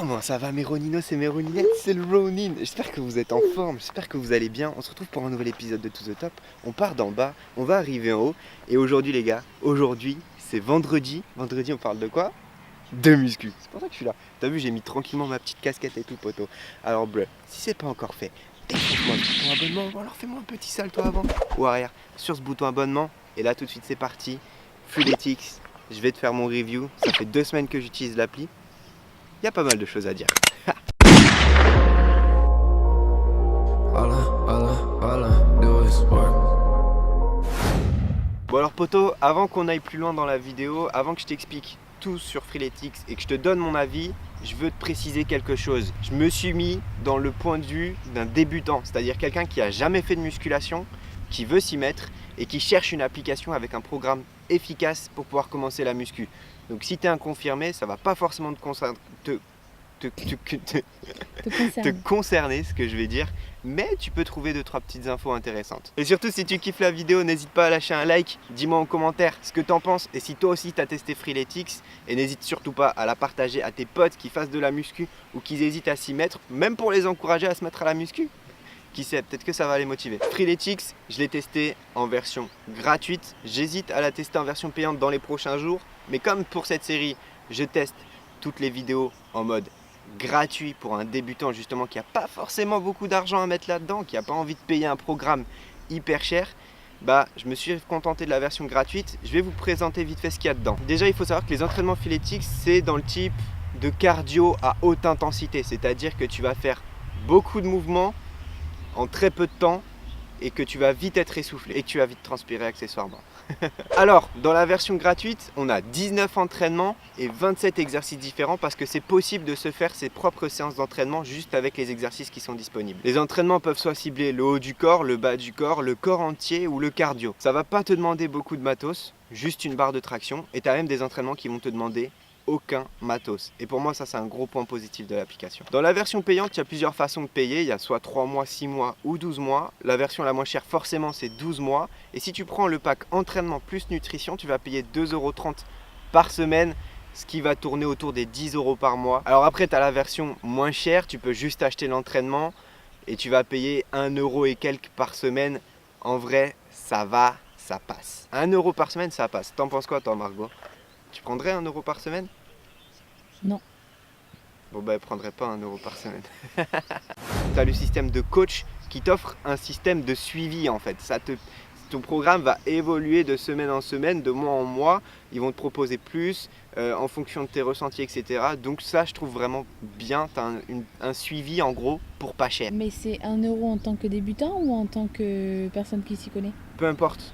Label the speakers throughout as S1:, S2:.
S1: Comment ça va mes Roninos et mes Roninettes? C'est le Ronin. J'espère que vous êtes en forme, j'espère que vous allez bien. On se retrouve pour un nouvel épisode de To The Top. On part d'en bas, on va arriver en haut. Et aujourd'hui les gars, aujourd'hui c'est vendredi. Vendredi on parle de quoi? De muscu. C'est pour ça que je suis là. T'as vu, j'ai mis tranquillement ma petite casquette et tout poteau. Alors bleu, si c'est pas encore fait, défonce-moi le bouton abonnement. Ou alors fais-moi un petit salto avant ou arrière sur ce bouton abonnement. Et là tout de suite c'est parti. Freeletics, je vais te faire mon review. Ça fait 2 semaines que j'utilise l'appli. Il y a pas mal de choses à dire. Bon alors poto, avant qu'on aille plus loin dans la vidéo, avant que je t'explique tout sur Freeletics et que je te donne mon avis, je veux te préciser quelque chose. Je me suis mis dans le point de vue d'un débutant, c'est-à-dire quelqu'un qui a jamais fait de musculation, qui veut s'y mettre et qui cherche une application avec un programme efficace pour pouvoir commencer la muscu. Donc si tu es un confirmé, ça va pas forcément te concerner ce que je vais dire, mais tu peux trouver 2-3 petites infos intéressantes. Et surtout si tu kiffes la vidéo, n'hésite pas à lâcher un like, dis-moi en commentaire ce que t'en penses et si toi aussi t'as testé Freeletics, et n'hésite surtout pas à la partager à tes potes qui fassent de la muscu ou qui hésitent à s'y mettre, même pour les encourager à se mettre à la muscu. Qui sait, peut-être que ça va les motiver. Freeletics, je l'ai testé en version gratuite. J'hésite à la tester en version payante dans les prochains jours. Mais comme pour cette série, je teste toutes les vidéos en mode gratuit pour un débutant justement qui n'a pas forcément beaucoup d'argent à mettre là-dedans, qui n'a pas envie de payer un programme hyper cher, bah je me suis contenté de la version gratuite. Je vais vous présenter vite fait ce qu'il y a dedans. Déjà, il faut savoir que les entraînements Freeletics, c'est dans le type de cardio à haute intensité. C'est-à-dire que tu vas faire beaucoup de mouvements en très peu de temps et que tu vas vite être essoufflé et que tu vas vite transpirer accessoirement. Alors, dans la version gratuite, on a 19 entraînements et 27 exercices différents parce que c'est possible de se faire ses propres séances d'entraînement juste avec les exercices qui sont disponibles. Les entraînements peuvent soit cibler le haut du corps, le bas du corps, le corps entier ou le cardio. Ça va pas te demander beaucoup de matos, juste une barre de traction et tu as même des entraînements qui vont te demander aucun matos. Et pour moi, ça c'est un gros point positif de l'application. Dans la version payante, il y a plusieurs façons de payer. Il y a soit 3 mois, 6 mois ou 12 mois. La version la moins chère, forcément, c'est 12 mois. Et si tu prends le pack entraînement plus nutrition, tu vas payer 2,30 € par semaine, ce qui va tourner autour des 10 € par mois. Alors après, tu as la version moins chère. Tu peux juste acheter l'entraînement et tu vas payer 1 € et quelques par semaine. En vrai, ça va, ça passe. 1 € par semaine, ça passe. T'en penses quoi, toi, Margot? Tu prendrais 1 € par semaine?
S2: Non.
S1: Bon bah, elle prendrait pas 1 € par semaine. Tu as le système de coach qui t'offre un système de suivi en fait. Ton programme va évoluer de semaine en semaine, de mois en mois. Ils vont te proposer plus en fonction de tes ressentis, etc. Donc ça, je trouve vraiment bien. Tu as un suivi en gros pour pas cher.
S2: Mais c'est 1 € en tant que débutant ou en tant que personne qui s'y connaît?
S1: Peu importe.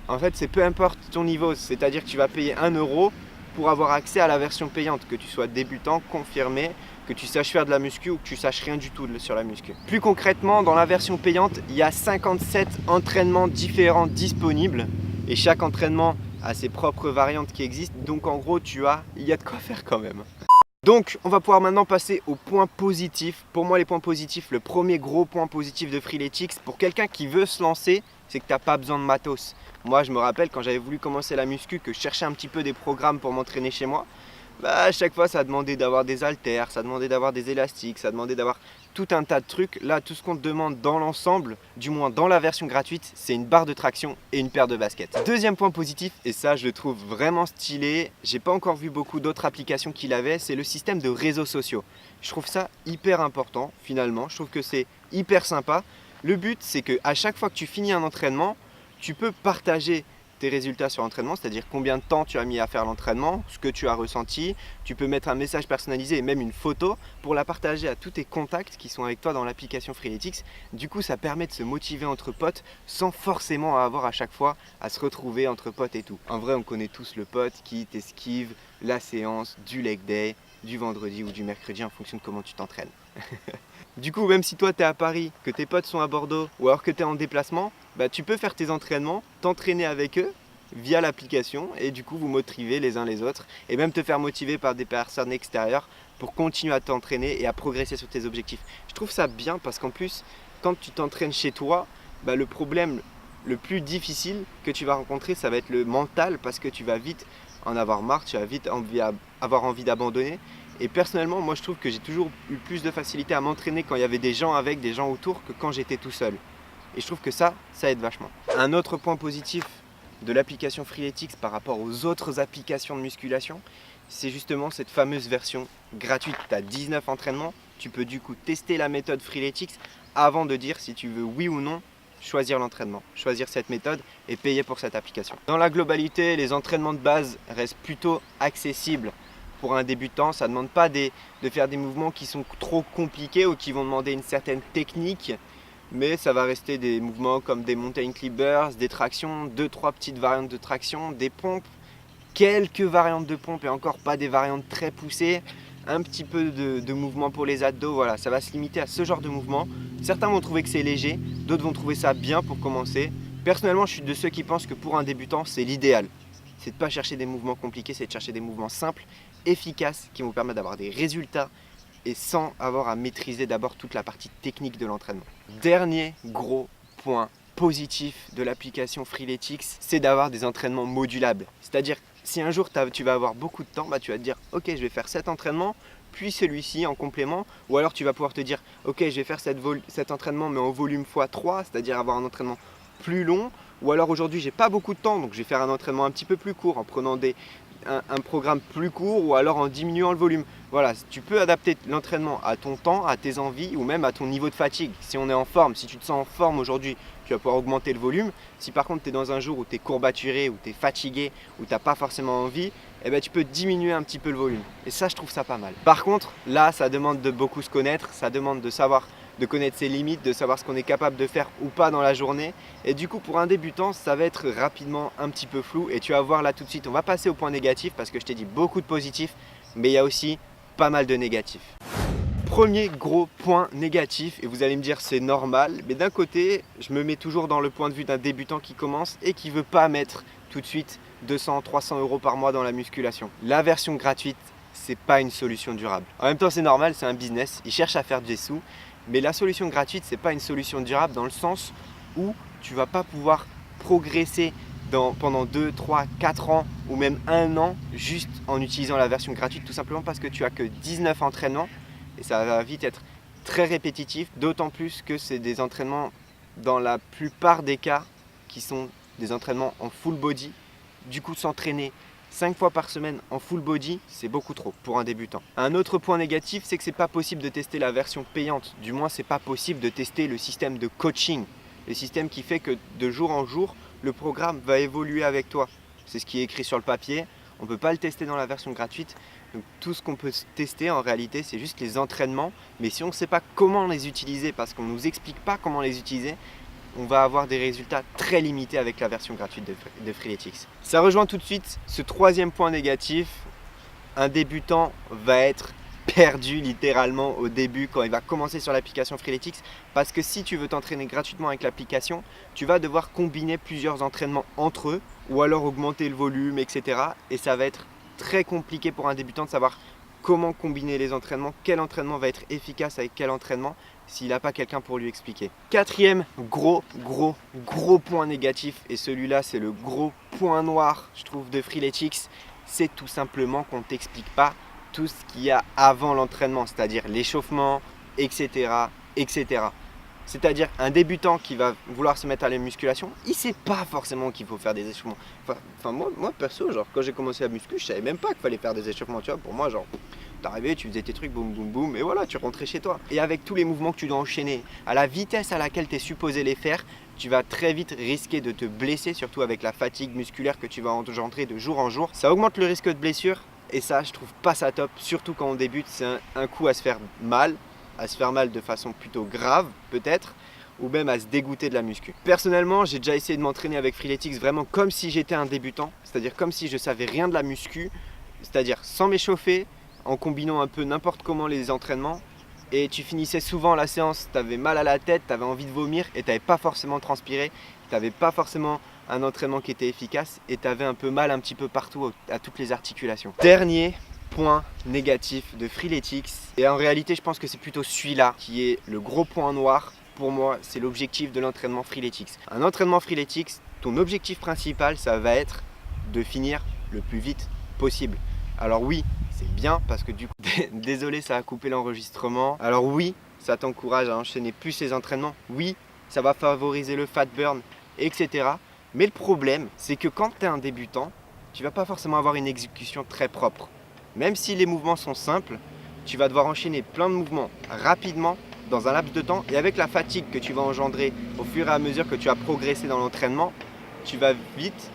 S1: En fait, c'est peu importe ton niveau. C'est-à-dire que tu vas payer 1 € pour avoir accès à la version payante, que tu sois débutant, confirmé, que tu saches faire de la muscu ou que tu saches rien du tout sur la muscu. Plus concrètement, dans la version payante, il y a 57 entraînements différents disponibles et chaque entraînement a ses propres variantes qui existent. Donc en gros, il y a de quoi faire quand même. Donc on va pouvoir maintenant passer aux points positifs. Pour moi, les points positifs, le premier gros point positif de Freeletics pour quelqu'un qui veut se lancer, c'est que tu n'as pas besoin de matos. Moi, je me rappelle quand j'avais voulu commencer la muscu, que je cherchais un petit peu des programmes pour m'entraîner chez moi. Bah, à chaque fois, ça demandait d'avoir des haltères, ça demandait d'avoir des élastiques, ça demandait d'avoir tout un tas de trucs. Là, tout ce qu'on te demande dans l'ensemble, du moins dans la version gratuite, c'est une barre de traction et une paire de baskets. Deuxième point positif, et ça, je le trouve vraiment stylé, j'ai pas encore vu beaucoup d'autres applications qui l'avaient, c'est le système de réseaux sociaux. Je trouve ça hyper important, finalement. Je trouve que c'est hyper sympa. Le but, c'est qu'à chaque fois que tu finis un entraînement, tu peux partager tes résultats sur l'entraînement, c'est-à-dire combien de temps tu as mis à faire l'entraînement, ce que tu as ressenti. Tu peux mettre un message personnalisé et même une photo pour la partager à tous tes contacts qui sont avec toi dans l'application Freeletics. Du coup, ça permet de se motiver entre potes sans forcément avoir à chaque fois à se retrouver entre potes et tout. En vrai, on connaît tous le pote qui t'esquive la séance du leg day, du vendredi ou du mercredi en fonction de comment tu t'entraînes. Du coup, même si toi tu es à Paris, que tes potes sont à Bordeaux ou alors que tu es en déplacement, bah, tu peux faire tes entraînements, t'entraîner avec eux via l'application et du coup vous motiver les uns les autres et même te faire motiver par des personnes extérieures pour continuer à t'entraîner et à progresser sur tes objectifs. Je trouve ça bien parce qu'en plus, quand tu t'entraînes chez toi, bah, le problème le plus difficile que tu vas rencontrer, ça va être le mental parce que tu vas vite en avoir marre, tu vas vite avoir envie d'abandonner. Et personnellement, moi je trouve que j'ai toujours eu plus de facilité à m'entraîner quand il y avait des gens avec, des gens autour, que quand j'étais tout seul. Et je trouve que ça aide vachement. Un autre point positif de l'application Freeletics par rapport aux autres applications de musculation, c'est justement cette fameuse version gratuite. Tu as 19 entraînements, tu peux du coup tester la méthode Freeletics avant de dire si tu veux oui ou non choisir l'entraînement, choisir cette méthode et payer pour cette application. Dans la globalité, les entraînements de base restent plutôt accessibles pour un débutant. Ça ne demande pas de faire des mouvements qui sont trop compliqués ou qui vont demander une certaine technique, mais ça va rester des mouvements comme des mountain climbers, des tractions, 2-3 petites variantes de traction, des pompes, quelques variantes de pompes et encore pas des variantes très poussées, un petit peu de mouvements pour les abdos, voilà, ça va se limiter à ce genre de mouvements. Certains vont trouver que c'est léger, d'autres vont trouver ça bien pour commencer. Personnellement, je suis de ceux qui pensent que pour un débutant, c'est l'idéal. C'est de ne pas chercher des mouvements compliqués, c'est de chercher des mouvements simples, efficaces, qui vont permettre d'avoir des résultats et sans avoir à maîtriser d'abord toute la partie technique de l'entraînement. Dernier gros point positif de l'application Freeletics, c'est d'avoir des entraînements modulables. C'est-à-dire, si un jour tu vas avoir beaucoup de temps, tu vas te dire « Ok, je vais faire cet entraînement, puis celui-ci en complément ». Ou alors tu vas pouvoir te dire « Ok, je vais faire cet entraînement mais en volume x3 », c'est-à-dire avoir un entraînement plus long. Ou alors aujourd'hui, j'ai pas beaucoup de temps, donc je vais faire un entraînement un petit peu plus court en prenant un programme plus court ou alors en diminuant le volume. Voilà, tu peux adapter l'entraînement à ton temps, à tes envies ou même à ton niveau de fatigue. Si on est en forme, si tu te sens en forme aujourd'hui, tu vas pouvoir augmenter le volume. Si par contre tu es dans un jour où tu es courbaturé, où tu es fatigué, où tu n'as pas forcément envie, tu peux diminuer un petit peu le volume. Et ça, je trouve ça pas mal. Par contre, là, ça demande de beaucoup se connaître, ça demande de connaître ses limites, de savoir ce qu'on est capable de faire ou pas dans la journée. Et du coup, pour un débutant, ça va être rapidement un petit peu flou. Et tu vas voir là tout de suite, on va passer au point négatif parce que je t'ai dit beaucoup de positifs, mais il y a aussi pas mal de négatifs. Premier gros point négatif, et vous allez me dire c'est normal, mais d'un côté, je me mets toujours dans le point de vue d'un débutant qui commence et qui ne veut pas mettre tout de suite 200-300 € par mois dans la musculation. La version gratuite, c'est pas une solution durable. En même temps, c'est normal, c'est un business, ils cherchent à faire des sous, mais la solution gratuite, c'est pas une solution durable dans le sens où tu vas pas pouvoir progresser pendant 2, 3, 4 ans ou même 1 an juste en utilisant la version gratuite, tout simplement parce que tu as que 19 entraînements et ça va vite être très répétitif, d'autant plus que c'est des entraînements dans la plupart des cas qui sont des entraînements en full body. Du coup, s'entraîner 5 fois par semaine en full body, c'est beaucoup trop pour un débutant. Un autre point négatif, c'est que c'est pas possible de tester la version payante. Du moins, c'est pas possible de tester le système de coaching. Le système qui fait que de jour en jour, le programme va évoluer avec toi. C'est ce qui est écrit sur le papier. On ne peut pas le tester dans la version gratuite. Donc tout ce qu'on peut tester en réalité, c'est juste les entraînements. Mais si on ne sait pas comment les utiliser, parce qu'on ne nous explique pas comment les utiliser, on va avoir des résultats très limités avec la version gratuite de Freeletics. Ça rejoint tout de suite ce troisième point négatif. Un débutant va être perdu littéralement au début quand il va commencer sur l'application Freeletics, parce que si tu veux t'entraîner gratuitement avec l'application, tu vas devoir combiner plusieurs entraînements entre eux ou alors augmenter le volume, etc. Et ça va être très compliqué pour un débutant de savoir comment combiner les entraînements, quel entraînement va être efficace avec quel entraînement s'il n'a pas quelqu'un pour lui expliquer. Quatrième gros point négatif, et celui-là c'est le gros point noir je trouve de Freeletics, c'est tout simplement qu'on ne t'explique pas tout ce qu'il y a avant l'entraînement, c'est-à-dire l'échauffement, etc., etc. C'est-à-dire un débutant qui va vouloir se mettre à la musculation, il ne sait pas forcément qu'il faut faire des échauffements. Enfin moi perso, genre quand j'ai commencé à muscu, je savais même pas qu'il fallait faire des échauffements, tu vois. Pour moi, genre, t'arrivais, tu faisais tes trucs, boum boum boum, et voilà, tu rentrais chez toi. Et avec tous les mouvements que tu dois enchaîner, à la vitesse à laquelle tu es supposé les faire, tu vas très vite risquer de te blesser, surtout avec la fatigue musculaire que tu vas engendrer de jour en jour. Ça augmente le risque de blessure. Et ça, je trouve pas ça top, surtout quand on débute, c'est un coup à se faire mal de façon plutôt grave peut-être, ou même à se dégoûter de la muscu. Personnellement, j'ai déjà essayé de m'entraîner avec Freeletics vraiment comme si j'étais un débutant, c'est-à-dire comme si je savais rien de la muscu, c'est-à-dire sans m'échauffer, en combinant un peu n'importe comment les entraînements, et tu finissais souvent la séance, tu avais mal à la tête, tu avais envie de vomir et tu n'avais pas forcément transpiré, tu n'avais pas forcément un entraînement qui était efficace et tu avais un peu mal un petit peu partout à toutes les articulations. Dernier point négatif de Freeletics, et en réalité je pense que c'est plutôt celui-là qui est le gros point noir pour moi, c'est l'objectif de l'entraînement Freeletics. Un entraînement Freeletics, ton objectif principal, ça va être de finir le plus vite possible. Alors oui, c'est bien parce que du coup, désolé, ça a coupé l'enregistrement. Alors oui, ça t'encourage à enchaîner plus ces entraînements. Oui, ça va favoriser le fat burn, etc. Mais le problème, c'est que quand tu es un débutant, tu vas pas forcément avoir une exécution très propre. Même si les mouvements sont simples, tu vas devoir enchaîner plein de mouvements rapidement dans un laps de temps, et avec la fatigue que tu vas engendrer au fur et à mesure que tu as progressé dans l'entraînement, tu vas vite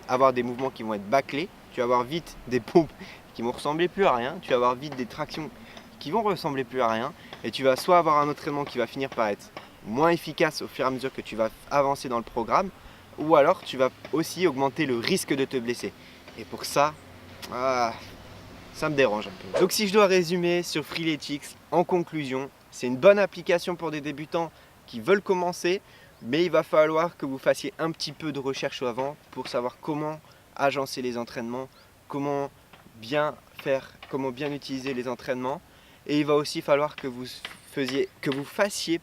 S1: avoir des mouvements qui vont être bâclés, tu vas avoir vite des pompes qui vont ressembler plus à rien, tu vas avoir vite des tractions qui vont ressembler plus à rien, et tu vas soit avoir un entraînement qui va finir par être moins efficace au fur et à mesure que tu vas avancer dans le programme, ou alors tu vas aussi augmenter le risque de te blesser. Et pour ça, ça me dérange un peu. Donc si je dois résumer sur Freeletics, en conclusion, c'est une bonne application pour des débutants qui veulent commencer, mais il va falloir que vous fassiez un petit peu de recherche avant pour savoir comment agencer les entraînements, comment bien utiliser les entraînements. Et il va aussi falloir que vous fassiez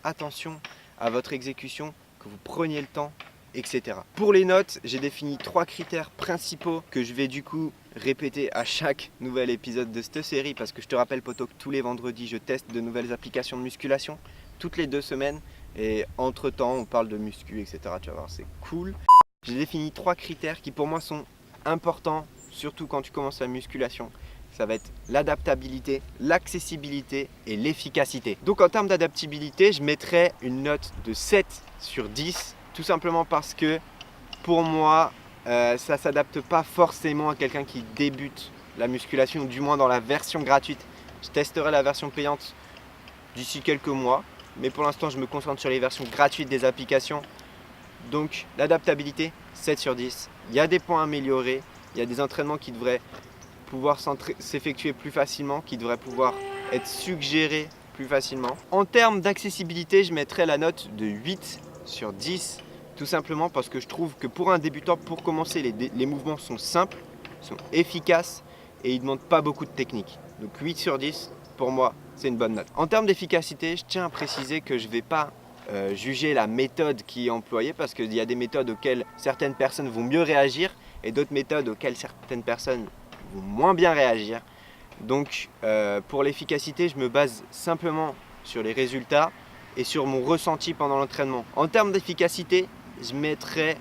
S1: attention à votre exécution, que vous preniez le temps, etc. Pour les notes, j'ai défini 3 critères principaux que je vais du coup répéter à chaque nouvel épisode de cette série, parce que je te rappelle poto que tous les vendredis je teste de nouvelles applications de musculation toutes les 2 semaines, et entre temps on parle de muscu, etc. Tu vas voir, c'est cool. J'ai défini 3 critères qui pour moi sont importants, surtout quand tu commences la musculation. Ça va être l'adaptabilité, l'accessibilité et l'efficacité. Donc en termes d'adaptabilité, je mettrais une note de 7 sur 10, tout simplement parce que pour moi, ça ne s'adapte pas forcément à quelqu'un qui débute la musculation, du moins dans la version gratuite. Je testerai la version payante d'ici quelques mois, mais pour l'instant je me concentre sur les versions gratuites des applications. Donc l'adaptabilité, 7 sur 10. Il y a des points à améliorer, il y a des entraînements qui devraient pouvoir s'effectuer plus facilement, qui devraient pouvoir être suggérés plus facilement. En termes d'accessibilité, je mettrais la note de 8 sur 10, tout simplement parce que je trouve que pour un débutant, pour commencer, les mouvements sont simples, sont efficaces et ils ne demandent pas beaucoup de technique. Donc 8 sur 10, pour moi, c'est une bonne note. En termes d'efficacité, je tiens à préciser que je ne vais pas juger la méthode qui est employée, parce qu'il y a des méthodes auxquelles certaines personnes vont mieux réagir et d'autres méthodes auxquelles certaines personnes vont moins bien réagir. Donc pour l'efficacité, je me base simplement sur les résultats et sur mon ressenti pendant l'entraînement. En termes d'efficacité, je mettrais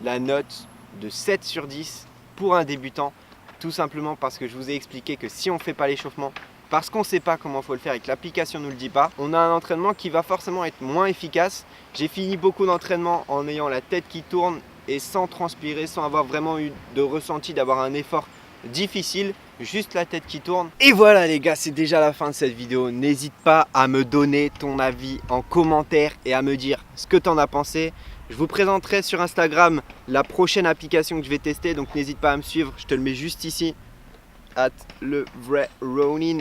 S1: la note de 7 sur 10 pour un débutant, tout simplement parce que je vous ai expliqué que si on ne fait pas l'échauffement, parce qu'on ne sait pas comment il faut le faire et que l'application ne nous le dit pas, on a un entraînement qui va forcément être moins efficace. J'ai fini beaucoup d'entraînements en ayant la tête qui tourne et sans transpirer, sans avoir vraiment eu de ressenti d'avoir un effort difficile, juste la tête qui tourne. Et voilà les gars, c'est déjà la fin de cette vidéo. N'hésite pas à me donner ton avis en commentaire et à me dire ce que tu en as pensé. Je vous présenterai sur Instagram la prochaine application que je vais tester, donc n'hésite pas à me suivre, je te le mets juste ici, @levrairronin.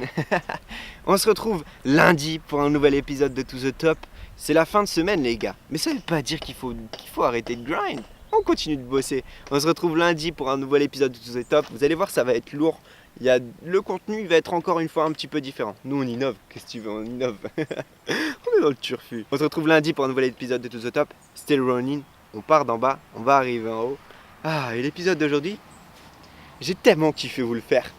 S1: On se retrouve lundi pour un nouvel épisode de To The Top. C'est la fin de semaine les gars, mais ça ne veut pas dire qu'il faut arrêter de grind. On continue de bosser. On se retrouve lundi pour un nouvel épisode de To The Top. Vous allez voir, ça va être lourd. Le contenu va être encore une fois un petit peu différent. Nous on innove, qu'est-ce que tu veux, on innove. On est dans le turfu. On se retrouve lundi pour un nouvel épisode de To The Top. Still running, on part d'en bas, on va arriver en haut. Et l'épisode d'aujourd'hui, j'ai tellement kiffé vous le faire.